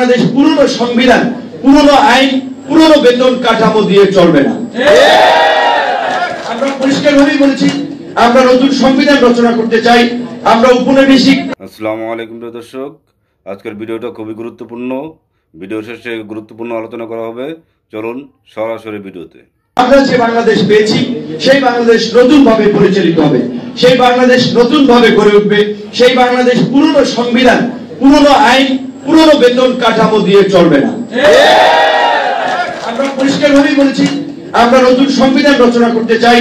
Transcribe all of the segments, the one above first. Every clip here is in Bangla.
বাংলাদেশ পুরনো সংবিধান, পুরনো আইন, পুরনো বেতন কাঠামো দিয়ে চলবে না। আমরা পরিষ্কারভাবেই বলেছি, আমরা নতুন সংবিধান রচনা করতে চাই। আমরা উপনিবেশিক। আসসালামু আলাইকুম প্রিয় দর্শক, আজকের ভিডিওটা খুবই গুরুত্বপূর্ণ। ভিডিও শেষে গুরুত্বপূর্ণ আলোচনা করা হবে। চলুন সরাসরি ভিডিওতে। আমরা যে বাংলাদেশ পেয়েছি সেই বাংলাদেশ নতুন ভাবে পরিচালিত হবে, সেই বাংলাদেশ নতুন ভাবে গড়ে উঠবে, সেই বাংলাদেশ পুরনো সংবিধান, পুরনো আইন, পুরনো বেতন কাঠামো দিয়ে চলবে না। আমরা পরিষ্কারভাবেই বলেছি, আমরা নতুন সংবিধান রচনা করতে চাই।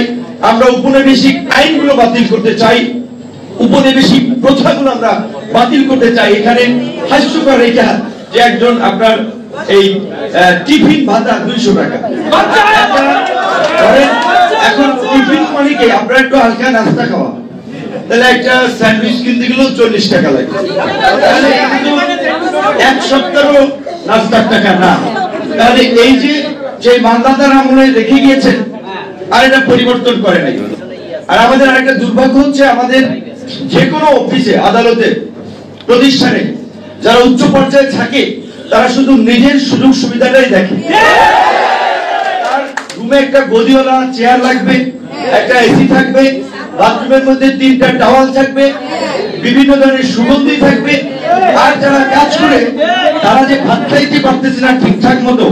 আমরা উপনিবেশিক আইনগুলো বাতিল করতে চাই, উপনিবেশিক প্রথাগুলো আমরা বাতিল করতে চাই। এখানে হাস্যকর এটা যে একজন আপনার এই টিফিন ভাতা 200 টাকা, এখন টিফিন মানে কি আপনার একটু হালকা নাস্তা খাওয়া, তাহলে একটা স্যান্ডউইচ কিনতে গেলেও 40 টাকা লাগে, তাহলে এক সপ্তাহ নাস্তার টাকা না। তাহলে এই যে মানদাতার আমলে রেখে গিয়েছেন আর এটা পরিবর্তন করে নাই। আর আমাদের আরেকটা দুর্ভাগ্য হচ্ছে, আমাদের যে কোনো অফিসে, আদালতে, প্রতিষ্ঠানে যারা উচ্চ পর্যায়ে থাকে তারা শুধু নিজের সুযোগ সুবিধাটাই দেখে। তার রুমে একটা গদিওয়ালা চেয়ার লাগবে, একটা এসি থাকবে, বাথরুমের মধ্যে 3টা টাওয়াল থাকবে, বিভিন্ন ধরনের সুগন্ধি থাকবে। আর যারা কাজ করে তারা যে ভাত খাইতে পারতেছে না ঠিকঠাক মতো,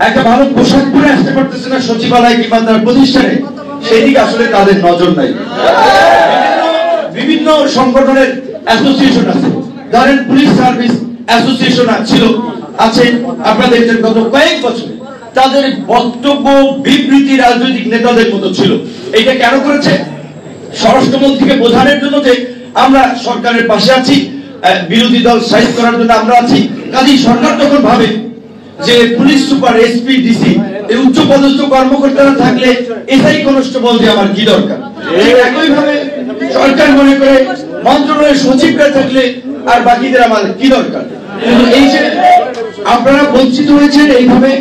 একটা ভালো পোশাক পরে আসতে পারতেছে না সচিবালয় কিংবা তার প্রতিষ্ঠানে, সেদিকে আসলে তাদের নজর নাই। বিভিন্ন সংগঠনের অ্যাসোসিয়েশন আছে, ধরেন পুলিশ সার্ভিস অ্যাসোসিয়েশন আছে আপনাদের গত কয়েক বছর তাদের বক্তব্য বিবৃতি রাজনৈতিক নেতাদের মতো ছিল। এটা কেন করেছে? স্বরাষ্ট্রমন্ত্রীকে বোঝানোর জন্য যে আমরা সরকারের পাশে আছি, বিরোধী দল সাইজ করার জন্য আমরা আছি। কাজেই সরকার তখন ভাবে যে পুলিশ সুপার, এসপি, ডিসি এই উচ্চ পদস্থ কর্মকর্তারা থাকলে এসআই কনস্টেবল দিয়ে আমার কি দরকার। একই ভাবে সরকার মনে করে মন্ত্রণালয়ের সচিবরা থাকলে আর বাকিদের আমার কি দরকার। কিন্তু এই যে আপনারা বঞ্চিত হয়েছেন, এইভাবে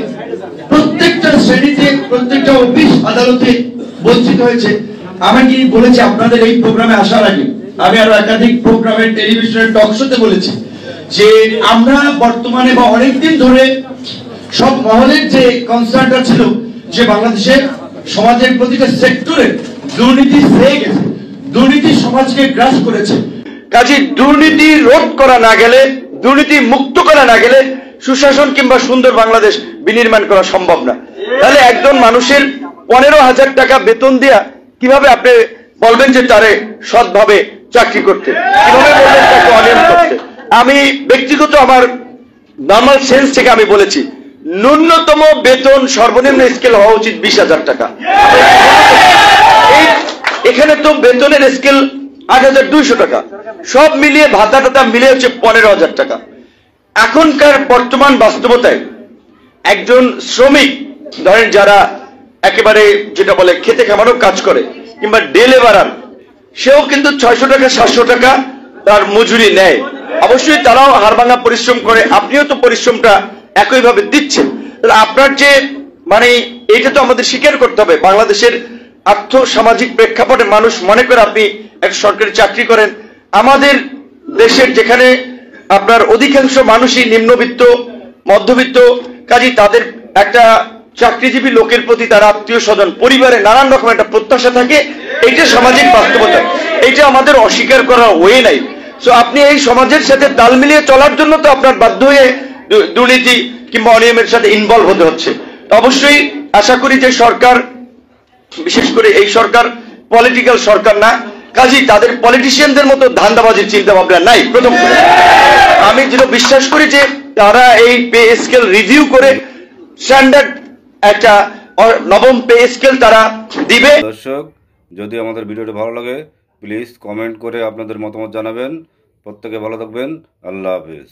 প্রত্যেকটা শ্রেণীতে, প্রত্যেকটা অফিস আদালতে বঞ্চিত হয়েছে। আমি কি বলেছি আপনাদের এই প্রোগ্রামে আসার আগে, আমি আরো একাধিক প্রোগ্রামে, টেলিভিশনের টক শোতে বলেছি যে আমরা বর্তমানে বা অনেকদিন ধরে সব মহলের যে কনসার্নটা ছিল যে বাংলাদেশের সমাজের প্রতিটা সেক্টরে দুর্নীতি হয়ে গেছে, দুর্নীতি সমাজকে গ্রাস করেছে। কাজে দুর্নীতি রোধ করা না গেলে, দুর্নীতি মুক্ত করা না গেলে সুশাসন কিংবা সুন্দর বাংলাদেশ বিনির্মাণ করা সম্ভব না। তাহলে একজন মানুষের 15,000 টাকা বেতন দেয়া কিভাবে আপনি বলবেন যে তারে সৎভাবে চাকরি করতে, কিভাবে বলবেন তাকে অনিয়ম করতে? আমি ব্যক্তিগত আমার নর্মাল সেন্স থেকে আমি বলেছি, ন্যূনতম বেতন সর্বনিম্ন স্কেল হওয়া উচিত 20,000 টাকা। এখানে তো বেতনের স্কেল 8,200 টাকা, সব মিলিয়ে ভাতা টাতা মিলিয়ে হচ্ছে 15,000 টাকা। এখনকার বর্তমান বাস্তবতায় একজন শ্রমিক, ধরেন যারা একেবারে যেটা বলে খেতে খামারও কাজ করে কিংবা ডে লেবারার, সেও কিন্তু 600 টাকা 700 টাকা তার মজুরি নেয়। অবশ্যই তারাও হাড়ভাঙা পরিশ্রম করে, আপনিও তো পরিশ্রমটা একইভাবে দিচ্ছেন। তাহলে আপনার যে মানে এটা তো আমাদের স্বীকার করতে হবে, বাংলাদেশের আর্থ সামাজিক প্রেক্ষাপটে মানুষ মনে করে আপনি একটা সরকারি চাকরি করেন। আমাদের দেশের যেখানে আপনার অধিকাংশ মানুষই নিম্নবিত্ত, মধ্যবিত্ত, কাজী তাদের একটা চাকরিজীবী লোকের প্রতি তার আত্মীয় স্বজন, পরিবারে নানান রকম একটা প্রত্যাশা থাকে। এইটা সামাজিক বাস্তবতা, এইটা আমাদের অস্বীকার করার ওয়ে নাই। সো আপনি এই সমাজের সাথে তাল মিলিয়ে চলার জন্য তো আপনার বাধ্য হয়ে দুর্নীতি কিংবা অনিয়মের সাথে ইনভলভ হতে হচ্ছে। অবশ্যই আশা করি যে সরকার, বিশেষ করে এই সরকার পলিটিক্যাল সরকার না, কাজী তাদের পলিটিশিয়ানদের মতো ধান্দাবাজির চিন্তা ভাবনা নাই। প্রথম আমি যেটা বিশ্বাস করি যে তারা এই পে স্কেল রিভিউ করে স্ট্যান্ডার্ড একটা নবম পে স্কেল তারা দিবে। দর্শক, যদি আমাদের ভিডিওটা ভালো লাগে প্লিজ কমেন্ট করে আপনাদের মতামত জানাবেন। প্রত্যেকে ভালো থাকবেন। আল্লাহ হাফেজ।